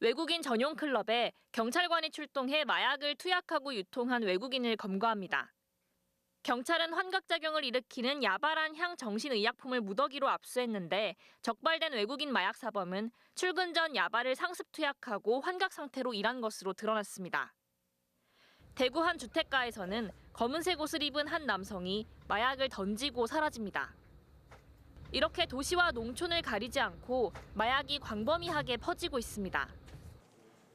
외국인 전용 클럽에 경찰관이 출동해 마약을 투약하고 유통한 외국인을 검거합니다. 경찰은 환각작용을 일으키는 야발한 향 정신의약품을 무더기로 압수했는데 적발된 외국인 마약 사범은 출근 전 야발을 상습 투약하고 환각 상태로 일한 것으로 드러났습니다. 대구 한 주택가에서는 검은색 옷을 입은 한 남성이 마약을 던지고 사라집니다. 이렇게 도시와 농촌을 가리지 않고 마약이 광범위하게 퍼지고 있습니다.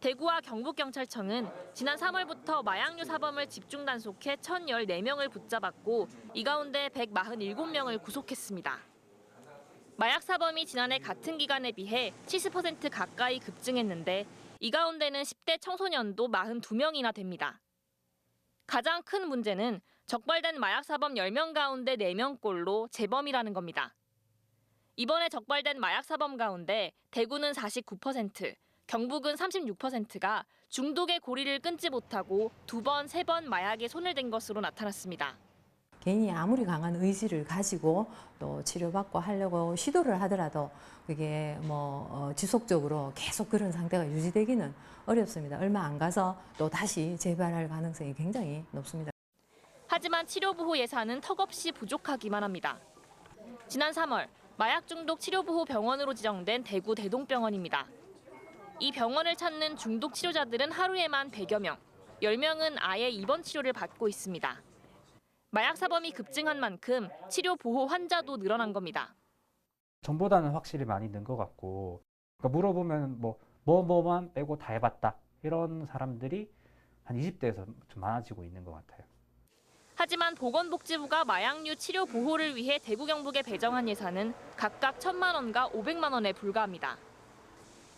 대구와 경북경찰청은 지난 3월부터 마약류 사범을 집중 단속해 1,014명을 붙잡았고 이 가운데 147명을 구속했습니다. 마약 사범이 지난해 같은 기간에 비해 70% 가까이 급증했는데 이 가운데는 10대 청소년도 42명이나 됩니다. 가장 큰 문제는 적발된 마약 사범 10명 가운데 4명꼴로 재범이라는 겁니다. 이번에 적발된 마약 사범 가운데 대구는 49%, 경북은 36%가 중독의 고리를 끊지 못하고 2번, 3번 마약에 손을 댄 것으로 나타났습니다. 개인이 아무리 강한 의지를 가지고 또 치료받고 하려고 시도를 하더라도 그게 지속적으로 계속 그런 상태가 유지되기는 어렵습니다. 얼마 안 가서 또 다시 재발할 가능성이 굉장히 높습니다. 하지만 치료보호 예산은 턱없이 부족하기만 합니다. 지난 3월 마약 중독 치료보호 병원으로 지정된 대구 대동병원입니다. 이 병원을 찾는 중독 치료자들은 하루에만 100여 명, 10명은 아예 입원 치료를 받고 있습니다. 마약 사범이 급증한 만큼 치료 보호 환자도 늘어난 겁니다. 전보다는 확실히 많이 는 것 같고, 그러니까 물어보면 뭐만 빼고 다 해봤다 이런 사람들이 한 20대에서 좀 많아지고 있는 것 같아요. 하지만 보건복지부가 마약류 치료 보호를 위해 대구 경북에 배정한 예산은 각각 1,000만 원과 500만 원에 불과합니다.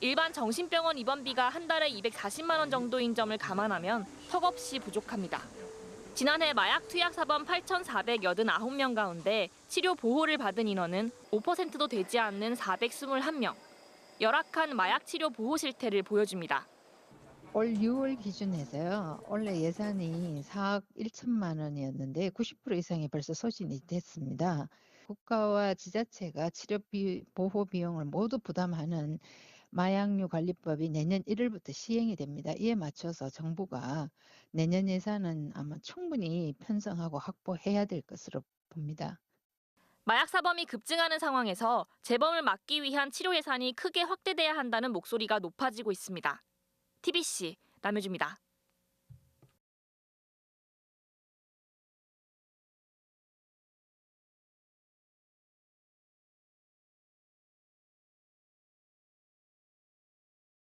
일반 정신병원 입원비가 한 달에 240만 원 정도인 점을 감안하면 턱없이 부족합니다. 지난해 마약 투약 사범 8,489명 가운데 치료 보호를 받은 인원은 5%도 되지 않는 421명. 열악한 마약 치료 보호 실태를 보여줍니다. 올 6월 기준에서요. 원래 예산이 4억 1천만 원이었는데 90% 이상이 벌써 소진이 됐습니다. 국가와 지자체가 치료 보호 비용을 모두 부담하는 마약류 관리법이 내년 1월부터 시행이 됩니다. 이에 맞춰서 정부가 내년 예산은 아마 충분히 편성하고 확보해야 될 것으로 봅니다. 마약 사범이 급증하는 상황에서 재범을 막기 위한 치료 예산이 크게 확대돼야 한다는 목소리가 높아지고 있습니다. TBC 남효주입니다.